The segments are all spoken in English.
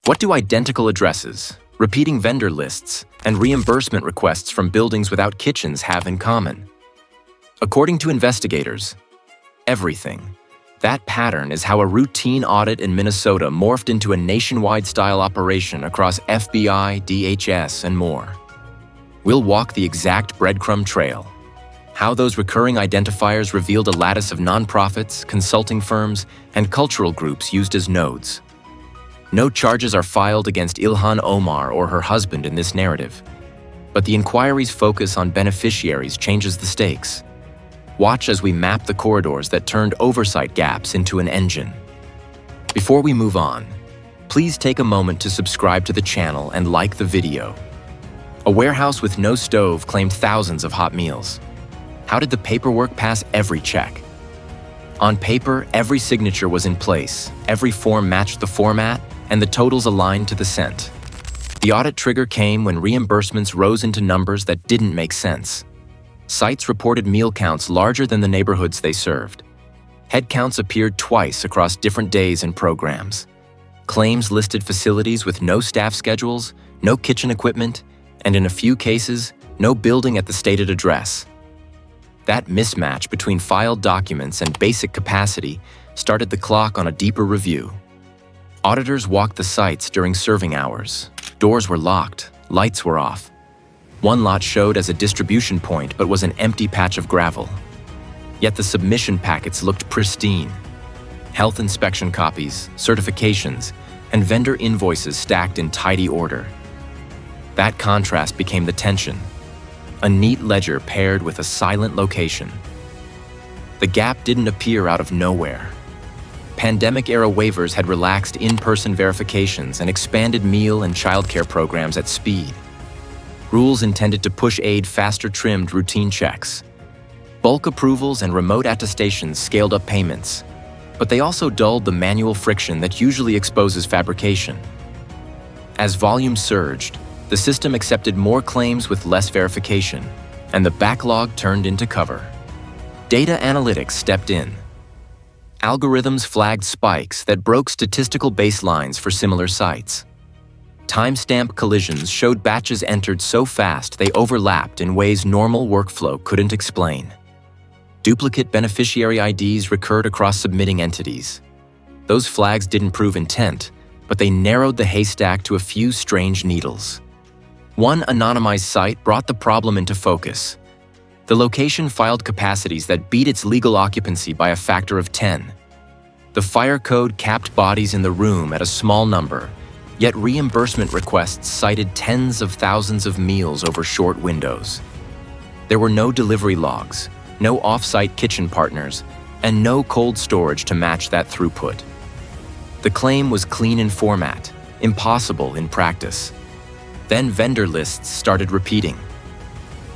What do identical addresses, repeating vendor lists, and reimbursement requests from buildings without kitchens have in common? According to investigators, everything. That pattern is how a routine audit in Minnesota morphed into a nationwide style operation across FBI, DHS, and more. We'll walk the exact breadcrumb trail. How those recurring identifiers revealed a lattice of nonprofits, consulting firms, and cultural groups used as nodes. No charges are filed against Ilhan Omar or her husband in this narrative, but the inquiry's focus on beneficiaries changes the stakes. Watch as we map the corridors that turned oversight gaps into an engine. Before we move on, please take a moment to subscribe to the channel and like the video. A warehouse with no stove claimed thousands of hot meals. How did the paperwork pass every check? On paper, every signature was in place, every form matched the format, and the totals aligned to the cent. The audit trigger came when reimbursements rose into numbers that didn't make sense. Sites reported meal counts larger than the neighborhoods they served. Head counts appeared twice across different days and programs. Claims listed facilities with no staff schedules, no kitchen equipment, and in a few cases, no building at the stated address. That mismatch between filed documents and basic capacity started the clock on a deeper review. Auditors walked the sites during serving hours. Doors were locked, lights were off. One lot showed as a distribution point but was an empty patch of gravel. Yet the submission packets looked pristine. Health inspection copies, certifications, and vendor invoices stacked in tidy order. That contrast became the tension. A neat ledger paired with a silent location. The gap didn't appear out of nowhere. Pandemic-era waivers had relaxed in-person verifications and expanded meal and childcare programs at speed. Rules intended to push aid faster trimmed routine checks. Bulk approvals and remote attestations scaled up payments, but they also dulled the manual friction that usually exposes fabrication. As volume surged, the system accepted more claims with less verification, and the backlog turned into cover. Data analytics stepped in. Algorithms flagged spikes that broke statistical baselines for similar sites. Timestamp collisions showed batches entered so fast they overlapped in ways normal workflow couldn't explain. Duplicate beneficiary IDs recurred across submitting entities. Those flags didn't prove intent, but they narrowed the haystack to a few strange needles. One anonymized site brought the problem into focus. The location filed capacities that beat its legal occupancy by a factor of 10. The fire code capped bodies in the room at a small number, yet reimbursement requests cited tens of thousands of meals over short windows. There were no delivery logs, no off-site kitchen partners, and no cold storage to match that throughput. The claim was clean in format, impossible in practice. Then vendor lists started repeating.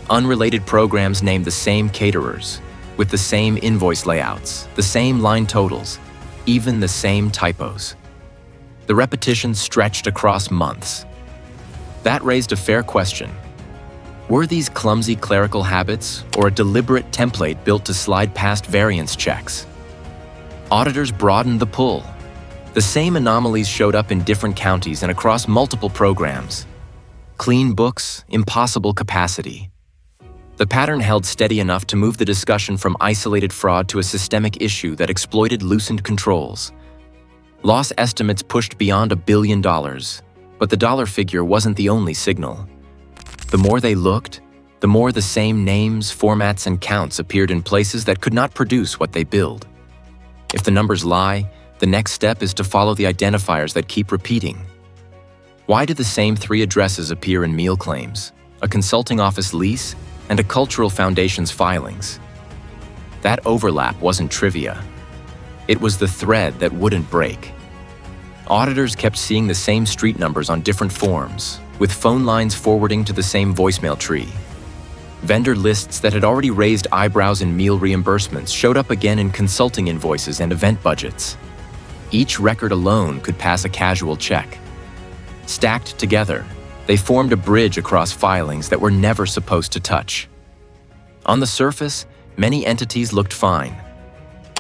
Unrelated programs named the same caterers, with the same invoice layouts, the same line totals, even the same typos. The repetition stretched across months. That raised a fair question. Were these clumsy clerical habits or a deliberate template built to slide past variance checks? Auditors broadened the pull. The same anomalies showed up in different counties and across multiple programs. Clean books, impossible capacity. The pattern held steady enough to move the discussion from isolated fraud to a systemic issue that exploited loosened controls. Loss estimates pushed beyond $1 billion, but the dollar figure wasn't the only signal. The more they looked, the more the same names, formats, and counts appeared in places that could not produce what they billed. If the numbers lie, the next step is to follow the identifiers that keep repeating. Why do the same 3 addresses appear in meal claims, a consulting office lease, and a cultural foundation's filings? That overlap wasn't trivia. It was the thread that wouldn't break. Auditors kept seeing the same street numbers on different forms, with phone lines forwarding to the same voicemail tree. Vendor lists that had already raised eyebrows in meal reimbursements showed up again in consulting invoices and event budgets. Each record alone could pass a casual check. Stacked together, they formed a bridge across filings that were never supposed to touch. On the surface, many entities looked fine.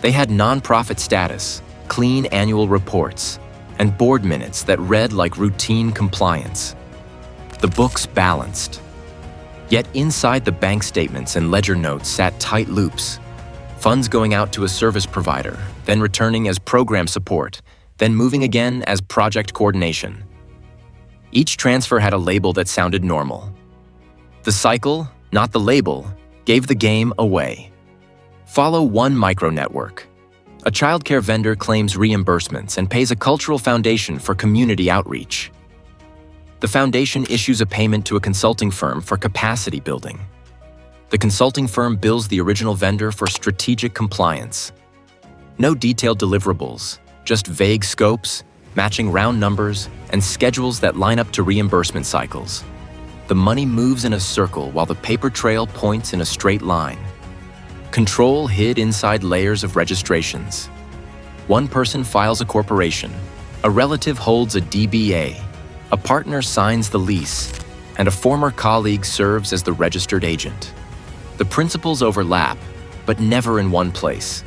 They had nonprofit status, clean annual reports, and board minutes that read like routine compliance. The books balanced. Yet inside the bank statements and ledger notes sat tight loops. Funds going out to a service provider, then returning as program support, then moving again as project coordination. Each transfer had a label that sounded normal. The cycle, not the label, gave the game away. Follow one micro-network. A childcare vendor claims reimbursements and pays a cultural foundation for community outreach. The foundation issues a payment to a consulting firm for capacity building. The consulting firm bills the original vendor for strategic compliance. No detailed deliverables, just vague scopes, matching round numbers, and schedules that line up to reimbursement cycles. The money moves in a circle while the paper trail points in a straight line. Control hid inside layers of registrations. One person files a corporation, a relative holds a DBA, a partner signs the lease, and a former colleague serves as the registered agent. The principles overlap, but never in one place.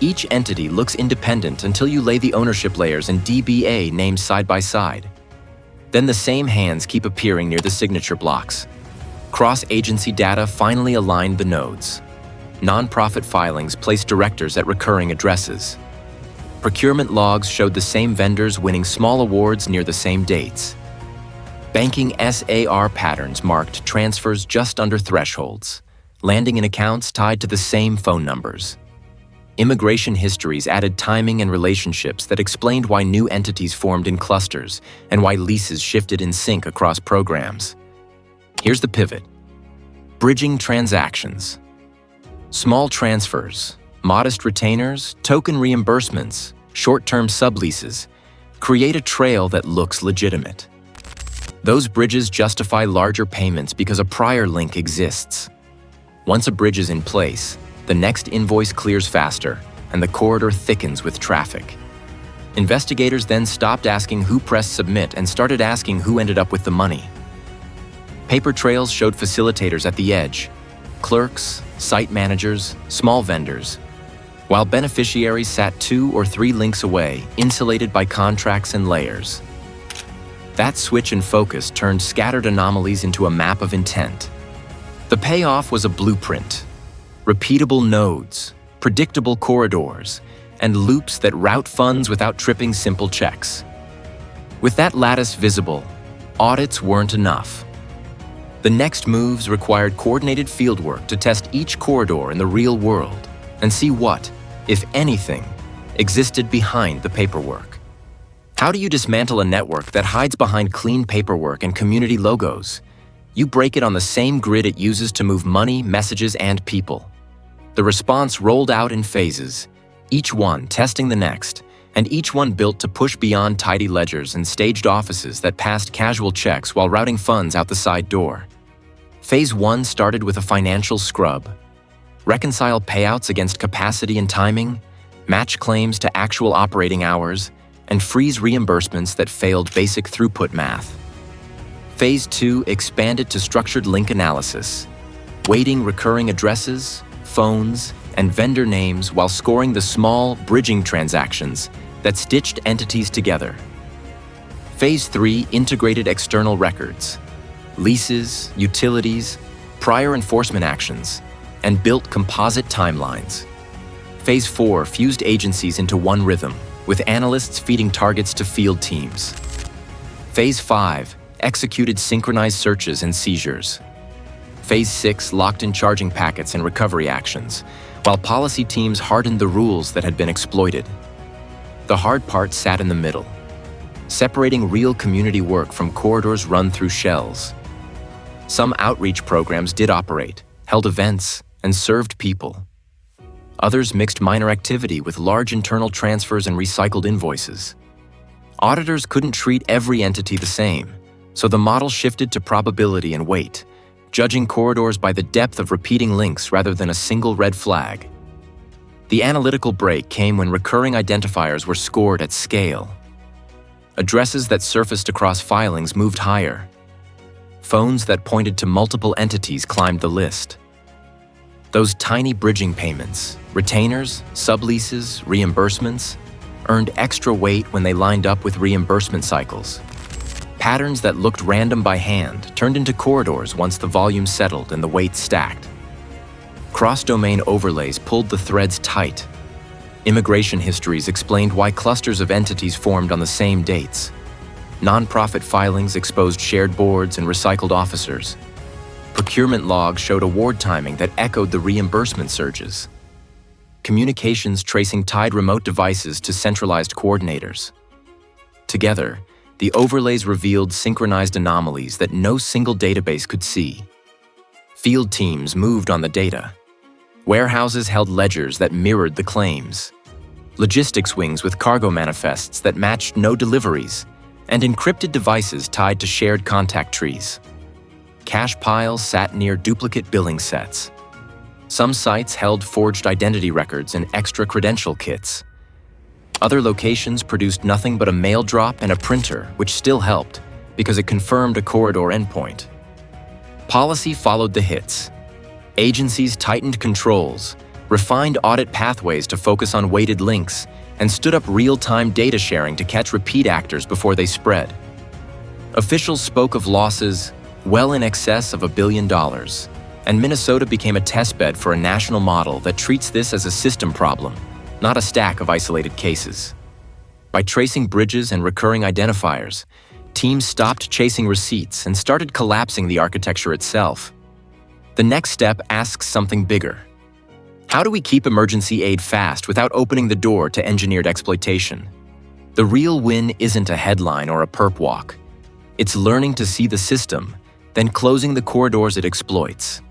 Each entity looks independent until you lay the ownership layers and DBA names side by side. Then the same hands keep appearing near the signature blocks. Cross-agency data finally aligned the nodes. Nonprofit filings placed directors at recurring addresses. Procurement logs showed the same vendors winning small awards near the same dates. Banking SAR patterns marked transfers just under thresholds, landing in accounts tied to the same phone numbers. Immigration histories added timing and relationships that explained why new entities formed in clusters and why leases shifted in sync across programs. Here's the pivot. Bridging transactions. Small transfers, modest retainers, token reimbursements, short-term subleases create a trail that looks legitimate. Those bridges justify larger payments because a prior link exists. Once a bridge is in place, the next invoice clears faster, and the corridor thickens with traffic. Investigators then stopped asking who pressed submit and started asking who ended up with the money. Paper trails showed facilitators at the edge, clerks, site managers, small vendors, while beneficiaries sat 2 or 3 links away, insulated by contracts and layers. That switch in focus turned scattered anomalies into a map of intent. The payoff was a blueprint. Repeatable nodes, predictable corridors, and loops that route funds without tripping simple checks. With that lattice visible, audits weren't enough. The next moves required coordinated fieldwork to test each corridor in the real world and see what, if anything, existed behind the paperwork. How do you dismantle a network that hides behind clean paperwork and community logos? You break it on the same grid it uses to move money, messages, and people. The response rolled out in phases, each one testing the next, and each one built to push beyond tidy ledgers and staged offices that passed casual checks while routing funds out the side door. Phase 1 started with a financial scrub. Reconcile payouts against capacity and timing, match claims to actual operating hours, and freeze reimbursements that failed basic throughput math. Phase 2 expanded to structured link analysis, weighting recurring addresses, phones, and vendor names while scoring the small, bridging transactions that stitched entities together. Phase 3 integrated external records, leases, utilities, prior enforcement actions, and built composite timelines. Phase 4 fused agencies into one rhythm, with analysts feeding targets to field teams. Phase 5 executed synchronized searches and seizures. Phase 6 locked in charging packets and recovery actions, while policy teams hardened the rules that had been exploited. The hard part sat in the middle, separating real community work from corridors run through shells. Some outreach programs did operate, held events, and served people. Others mixed minor activity with large internal transfers and recycled invoices. Auditors couldn't treat every entity the same, so the model shifted to probability and weight, judging corridors by the depth of repeating links rather than a single red flag. The analytical break came when recurring identifiers were scored at scale. Addresses that surfaced across filings moved higher. Phones that pointed to multiple entities climbed the list. Those tiny bridging payments, retainers, subleases, reimbursements, earned extra weight when they lined up with reimbursement cycles. Patterns that looked random by hand turned into corridors once the volume settled and the weight stacked. Cross-domain overlays pulled the threads tight. Immigration histories explained why clusters of entities formed on the same dates. Nonprofit filings exposed shared boards and recycled officers. Procurement logs showed award timing that echoed the reimbursement surges. Communications tracing tied remote devices to centralized coordinators. Together, the overlays revealed synchronized anomalies that no single database could see. Field teams moved on the data. Warehouses held ledgers that mirrored the claims. Logistics wings with cargo manifests that matched no deliveries, and encrypted devices tied to shared contact trees. Cash piles sat near duplicate billing sets. Some sites held forged identity records and extra credential kits. Other locations produced nothing but a mail drop and a printer, which still helped because it confirmed a corridor endpoint. Policy followed the hits. Agencies tightened controls, refined audit pathways to focus on weighted links, and stood up real-time data sharing to catch repeat actors before they spread. Officials spoke of losses well in excess of $1 billion, and Minnesota became a testbed for a national model that treats this as a system problem, not a stack of isolated cases. By tracing bridges and recurring identifiers, teams stopped chasing receipts and started collapsing the architecture itself. The next step asks something bigger. How do we keep emergency aid fast without opening the door to engineered exploitation? The real win isn't a headline or a perp walk. It's learning to see the system, then closing the corridors it exploits.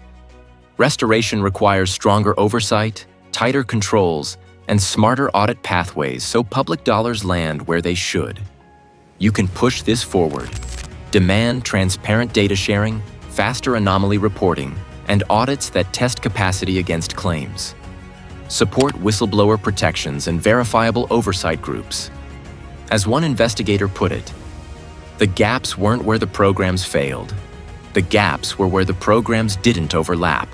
Restoration requires stronger oversight, tighter controls, and smarter audit pathways so public dollars land where they should. You can push this forward. Demand transparent data sharing, faster anomaly reporting, and audits that test capacity against claims. Support whistleblower protections and verifiable oversight groups. As one investigator put it, the gaps weren't where the programs failed. The gaps were where the programs didn't overlap.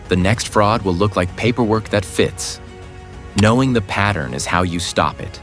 The next fraud will look like paperwork that fits. Knowing the pattern is how you stop it.